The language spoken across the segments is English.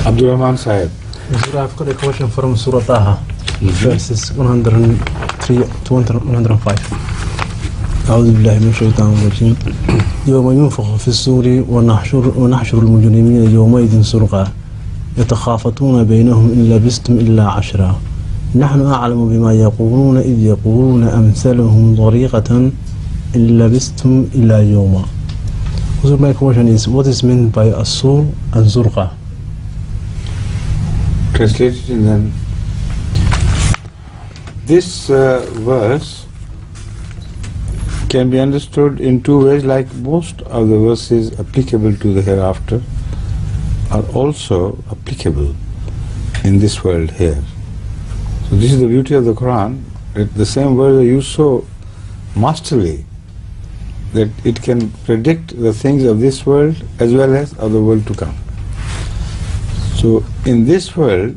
Abdurrahman Sahib. I've got a question from Surah Taha, verses 103 to 105. أعوذ بالله من الشيطان الرجيم. يوم ينفخ في الصور ونحشر المجرمين يومئذ زرقا يتخافتون بينهم إن لبثتم إلا عشرا نحن أعلم بما يقولون إذ يقولون أمثلهم طريقة إن لبثتم إلا يوما. So my question is, what is meant by Asur and Zurqa? Translated in then. This verse can be understood in two ways, like most of the verses applicable to the hereafter are also applicable in this world here. So this is the beauty of the Quran, that the same words are used so masterly that it can predict the things of this world as well as of the world to come. So in this world,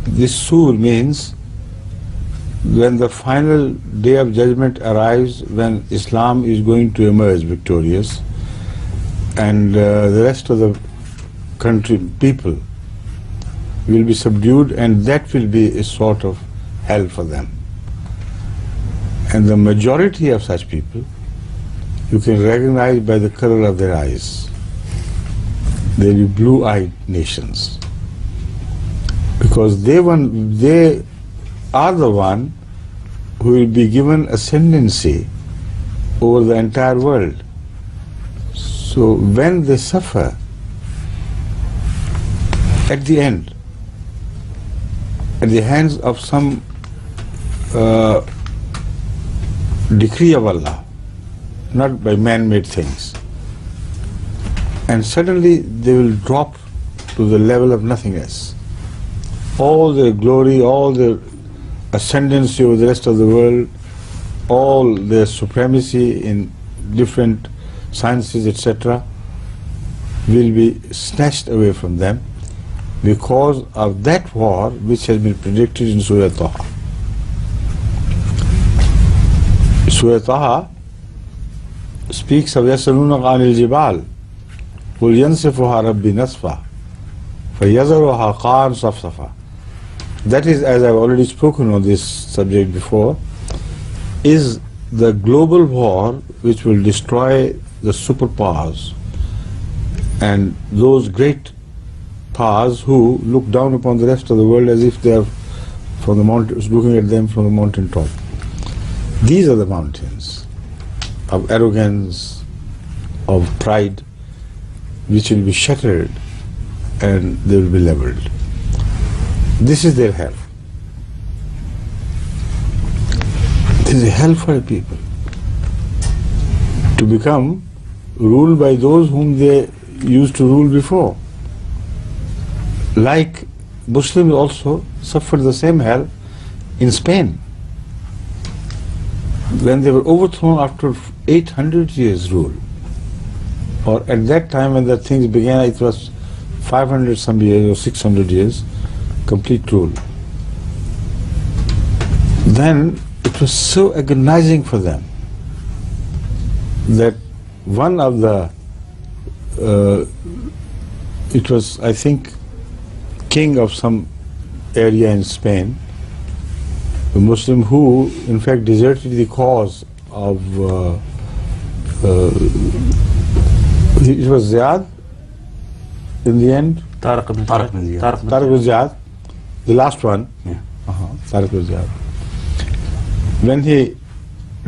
this sur means when the final day of judgment arrives, when Islam is going to emerge victorious and the rest of the country, people will be subdued, and that will be a sort of hell for them. And the majority of such people you can recognize by the color of their eyes. They will be blue-eyed nations, because they are the one who will be given ascendancy over the entire world. So when they suffer at the end, at the hands of some decree of Allah, not by man-made things, and suddenly they will drop to the level of nothingness. All their glory, all their ascendancy over the rest of the world, all their supremacy in different sciences, etc., will be snatched away from them because of that war which has been predicted in Surah Taha. Surah Taha speaks of يَسْأَلُونَكَ عَنِ الْجِبَالِ قُلْ يَنْسِفُهَا رَبِّي نَسْفًا فَيَذَرُهَا قَاعًا صَفْصَفًا. That is, as I've already spoken on this subject before, is the global war which will destroy the superpowers and those great powers who look down upon the rest of the world as if they are from the mountains, looking at them from the mountain top. These are the mountains of arrogance, of pride, which will be shattered and they will be leveled. This is their hell. This is a hell for a people, to become ruled by those whom they used to rule before. Like Muslims also suffered the same hell in Spain, when they were overthrown after 800 years rule, or at that time when the things began, it was 500 some years or 600 years complete rule. Then it was so agonizing for them that one of the it was, I think, king of some area in Spain, a Muslim who in fact deserted the cause of it was Ziyad in the end, Tariq ibn Ziyad, the last one. Yeah. Tariq ibn Ziyad. When he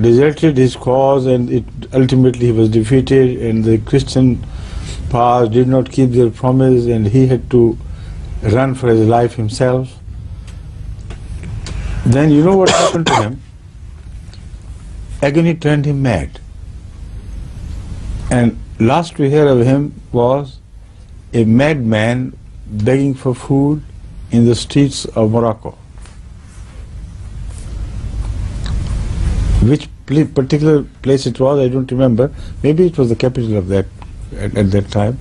deserted his cause and ultimately he was defeated, and the Christian powers did not keep their promise, and he had to run for his life himself, then you know what happened to him? Agony turned him mad. And last we hear of him was a madman begging for food in the streets of Morocco. Which particular place it was, I don't remember. Maybe it was the capital of that at that time.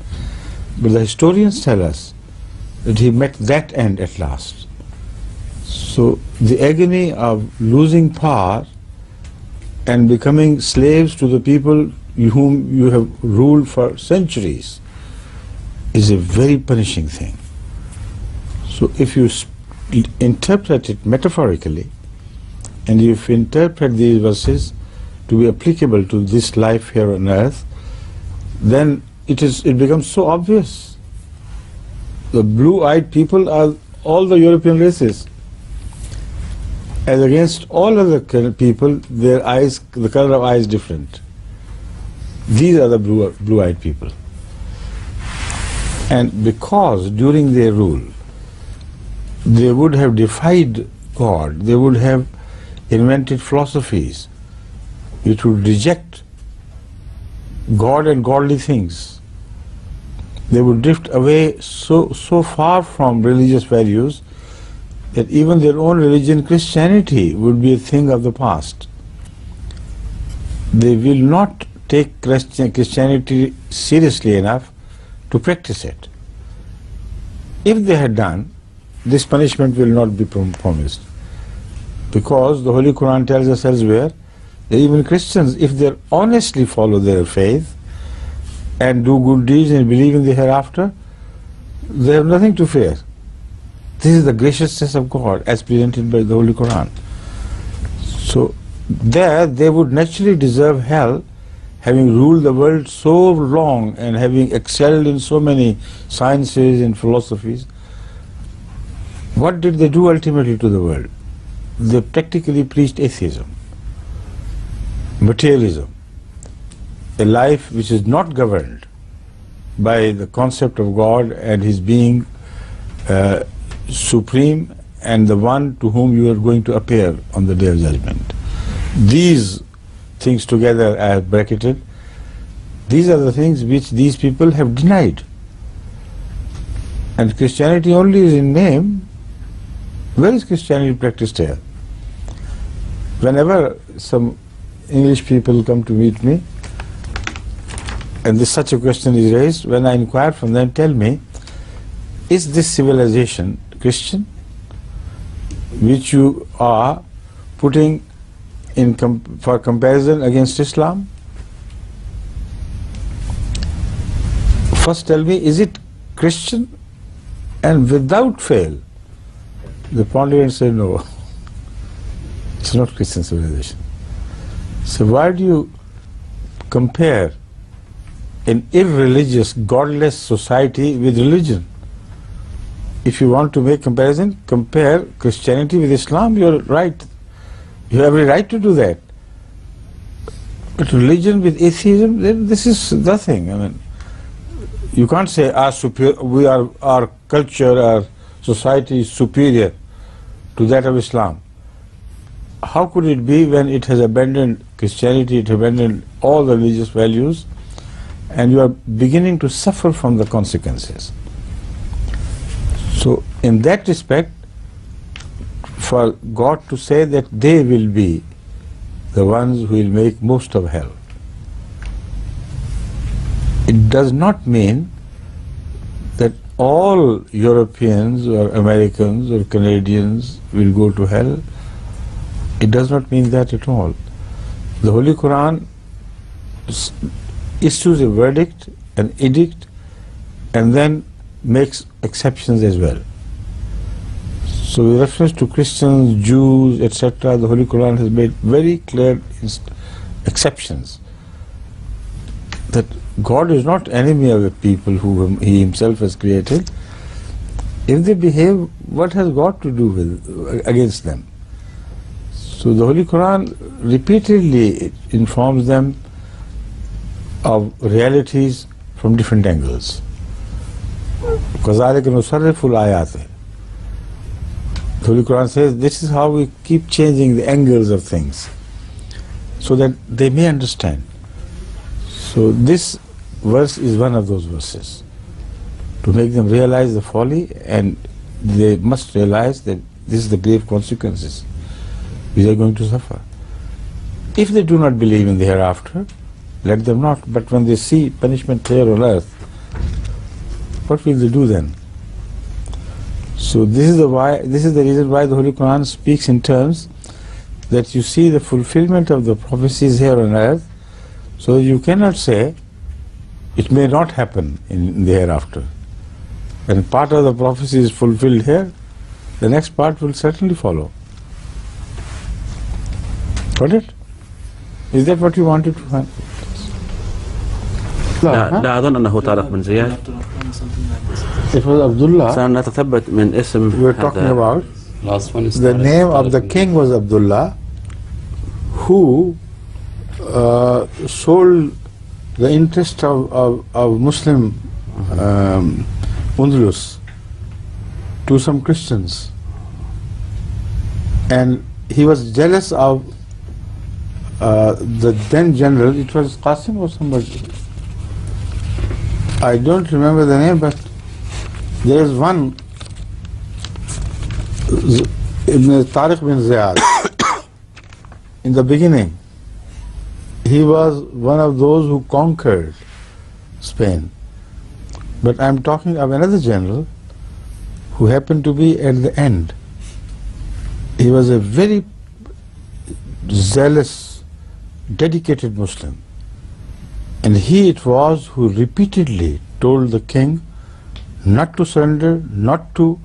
But the historians tell us that he met that end at last. So the agony of losing power and becoming slaves to the people whom you have ruled for centuries is a very punishing thing. So if you interpret it metaphorically, and if you interpret these verses to be applicable to this life here on earth, then it becomes so obvious. The blue-eyed people are all the European races. As against all other people, their eyes, the color of eye is different. These are the blue-eyed people. And because during their rule, they would have defied God, they would have invented philosophies which would reject God and godly things. They would drift away so far from religious values that even their own religion, Christianity, would be a thing of the past. They will not take Christianity seriously enough to practice it. If they had done, this punishment will not be promised. Because the Holy Quran tells us elsewhere that even Christians, if they honestly follow their faith and do good deeds and believe in the hereafter, they have nothing to fear. This is the graciousness of God as presented by the Holy Quran. So there they would naturally deserve hell, having ruled the world so long and having excelled in so many sciences and philosophies. What did they do ultimately to the world? They practically preached atheism, materialism, a life which is not governed by the concept of God and His being supreme and the one to whom you are going to appear on the Day of Judgment. These things together I have bracketed. These are the things which these people have denied. And Christianity only is in name. Where is Christianity practiced here? Whenever some English people come to meet me and such a question is raised, when I inquire from them, tell me, is this civilization Christian, which you are putting in for comparison against Islam? First tell me, is it Christian? And without fail, the ponderant say no. It's not Christian civilization. So why do you compare an irreligious, godless society with religion? If you want to make comparison, compare Christianity with Islam, you're right. You have a right to do that. But religion with atheism, then this is nothing. I mean, you can't say our culture, our society is superior to that of Islam. How could it be when it has abandoned Christianity, it abandoned all the religious values, and you are beginning to suffer from the consequences? So in that respect, for God to say that they will be the ones who will make most of hell, it does not mean that all Europeans or Americans or Canadians will go to hell. It does not mean that at all. The Holy Quran issues a verdict, an edict, and then makes exceptions as well. So with reference to Christians, Jews, etc., the Holy Quran has made very clear exceptions. That God is not enemy of the people whom He Himself has created. If they behave, what has God to do against them? So the Holy Quran repeatedly informs them of realities from different angles. كَذَلِكَ نُصَرِّفُ الْآيَاتِ. The Holy Quran says this is how we keep changing the angles of things so that they may understand. So this verse is one of those verses to make them realize the folly, and they must realize that this is the grave consequences which they are going to suffer. If they do not believe in the hereafter, let them not. But when they see punishment here on earth, what will they do then? So this is the reason why the Holy Quran speaks in terms that you see the fulfillment of the prophecies here on earth, so that you cannot say it may not happen in the hereafter. When part of the prophecy is fulfilled here, the next part will certainly follow. Got it? Is that what you wanted to find? لا أظن أنه طارق بن زياد. It was Abdullah. سنتثبت من اسم. We were talking about the name of the king was Abdullah, who sold the interest of Muslim Undulus to some Christians, and he was jealous of the then general. It was Qasim or somebody, I don't remember the name, but there is one Tariq bin Ziyad. In the beginning, he was one of those who conquered Spain. But I'm talking of another general who happened to be at the end. He was a very zealous, dedicated Muslim. And he it was who repeatedly told the king not to surrender, not to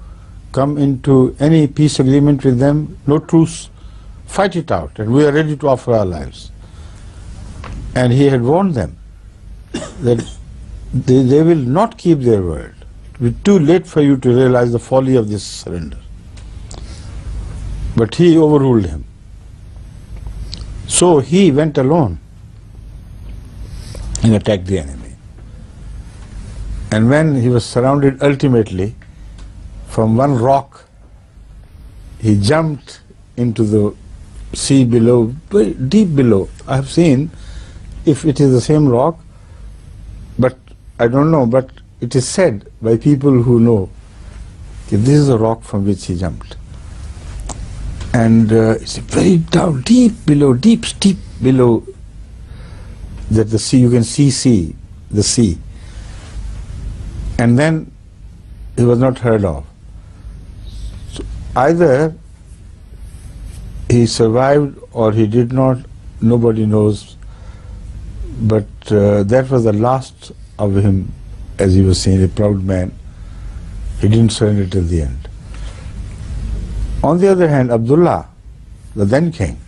come into any peace agreement with them, no truce, fight it out, and we are ready to offer our lives. And he had warned them that they will not keep their word. It will be too late for you to realize the folly of this surrender. But he overruled him. So he went alone and attacked the enemy. And when he was surrounded ultimately, from one rock, he jumped into the sea below, very deep below. I have seen if it is the same rock, but I don't know, but it is said by people who know that this is the rock from which he jumped. And it's very down, deep below, deep, steep below, that the sea, you can see the sea. And then he was not heard of. So either he survived or he did not, nobody knows. But that was the last of him, as he was saying, a proud man. He didn't surrender till the end. On the other hand, Abdullah, the then king,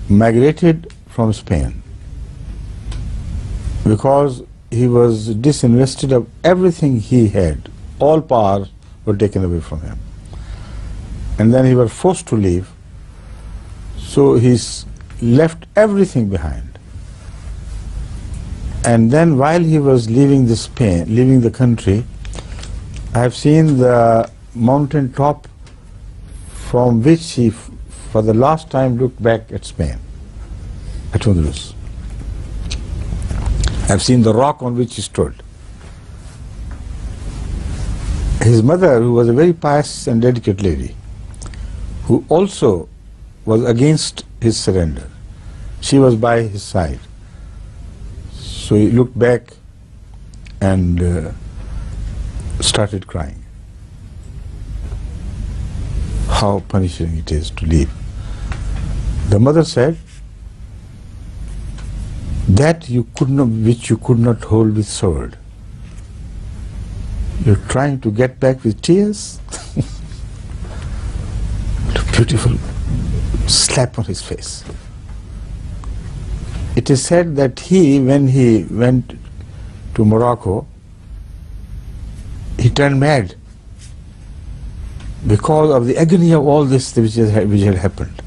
migrated from Spain because he was disinvested of everything he had. All power were taken away from him. And then he was forced to leave. So he left everything behind. And then while he was leaving Spain, leaving the country, I have seen the mountain top from which he for the last time looked back at Spain, at Andalus. I've seen the rock on which he stood. His mother, who was a very pious and dedicated lady, who also was against his surrender, she was by his side. So he looked back and started crying. How punishing it is to leave. The mother said, that you could not, which you could not hold with sword, you're trying to get back with tears? What a beautiful slap on his face. It is said that he, when he went to Morocco, he turned mad because of the agony of all this which had happened.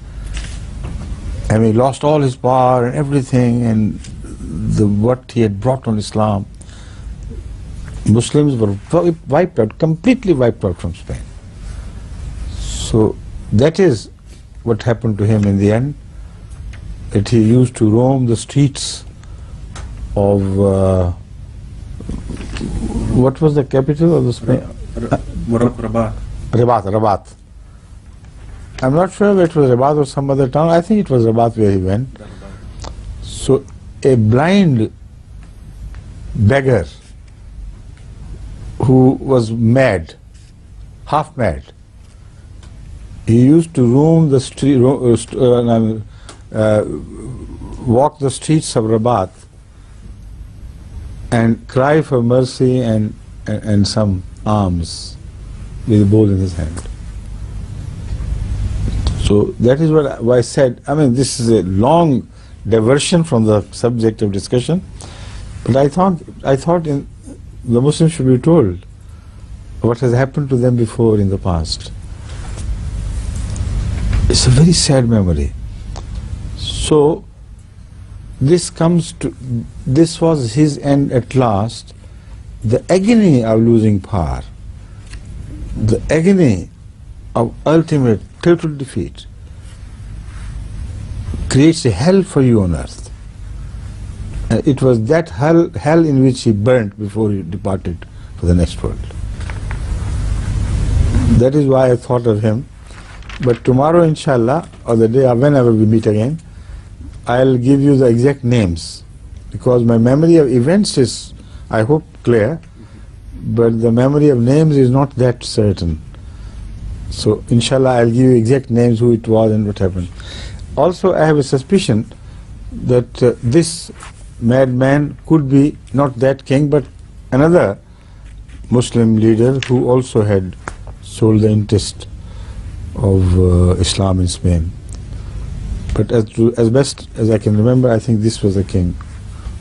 And he lost all his power and everything, and what he had brought on Islam. Muslims were wiped out, completely wiped out from Spain. So that is what happened to him in the end, that he used to roam the streets of, what was the capital of the Spain? Rabat. I'm not sure whether it was Rabat or some other town. I think it was Rabat where he went. So a blind beggar who was mad, half mad, he used to roam the street, walk the streets of Rabat and cry for mercy and and some arms with a bowl in his hand. So that is what I said. I mean, this is a long diversion from the subject of discussion, but I thought the Muslims should be told what has happened to them before in the past. It's a very sad memory. So this was his end at last. The agony of losing power, the agony of ultimate total defeat creates a hell for you on earth. And it was that hell in which he burnt before he departed for the next world. That is why I thought of him. But tomorrow, inshallah, or the day, or whenever we meet again, I'll give you the exact names, because my memory of events is, I hope, clear, but the memory of names is not that certain. So inshallah I'll give you exact names, who it was and what happened. Also, I have a suspicion that this madman could be not that king, but another Muslim leader who also had sold the interest of Islam in Spain. But as best as I can remember, I think this was the king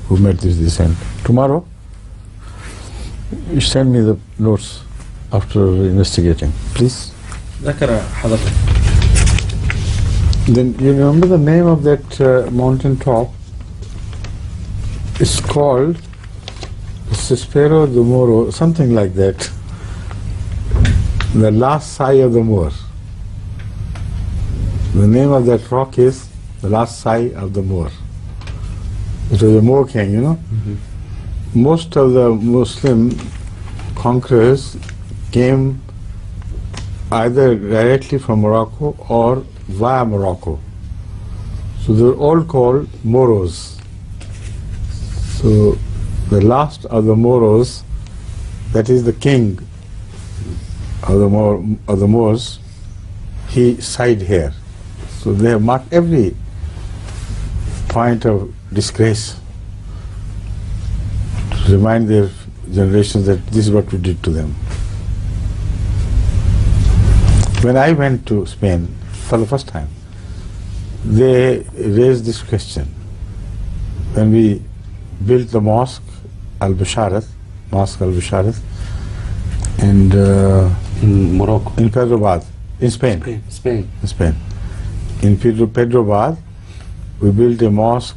who made this end. Tomorrow, you send me the notes after investigating, please. Then you remember the name of that mountain top? It's called Cispero de Moro, something like that. The last sigh of the Moor. The name of that rock is the last sigh of the Moor. It was a Moor king, you know. Mm-hmm. Most of the Muslim conquerors came either directly from Morocco or via Morocco. So they were all called Moros. So the last of the Moros, that is the king of the Moors, he sighed here. So they have marked every point of disgrace to remind their generations that this is what we did to them. When I went to Spain for the first time, they raised this question. When we built the mosque Al-Basharat, and in Morocco, in Pedrobad, in Spain. In Pedrobad, we built a mosque,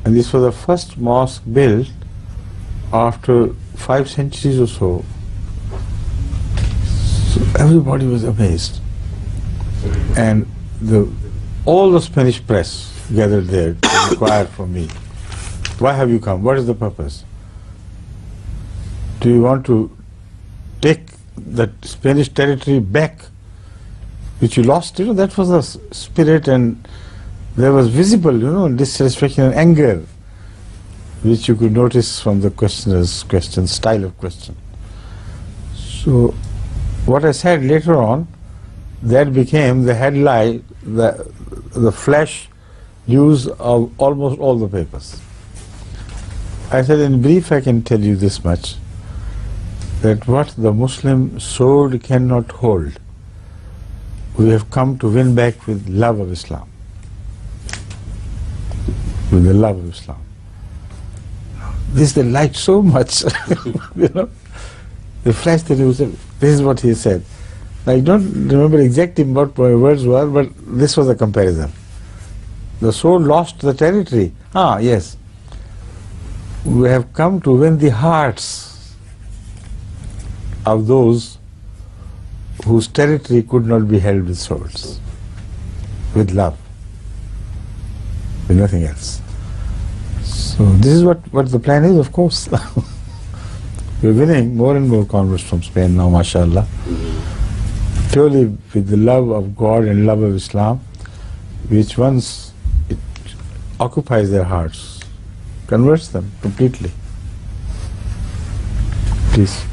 and this was the first mosque built after 5 centuries or so. So everybody was amazed, and all the Spanish press gathered there to inquire from me, why have you come? What is the purpose? Do you want to take the Spanish territory back, which you lost? You know, that was the spirit, and there was visible, you know, dissatisfaction and anger, which you could notice from the questioner's question, style of question. So what I said later on, that became the headline, the flash news of almost all the papers. I said, in brief, I can tell you this much, that what the Muslim sword cannot hold, we have come to win back with love of Islam. With the love of Islam. This they liked so much, you know, the flash that he said, this is what he said. I don't remember exactly what my words were, but this was a comparison. The sword lost the territory. Ah, yes. We have come to win the hearts of those whose territory could not be held with swords, with love, with nothing else. So this is what the plan is, of course. We're winning more and more converts from Spain now, mashallah. Purely with the love of God and love of Islam, which once it occupies their hearts, converts them completely. Please.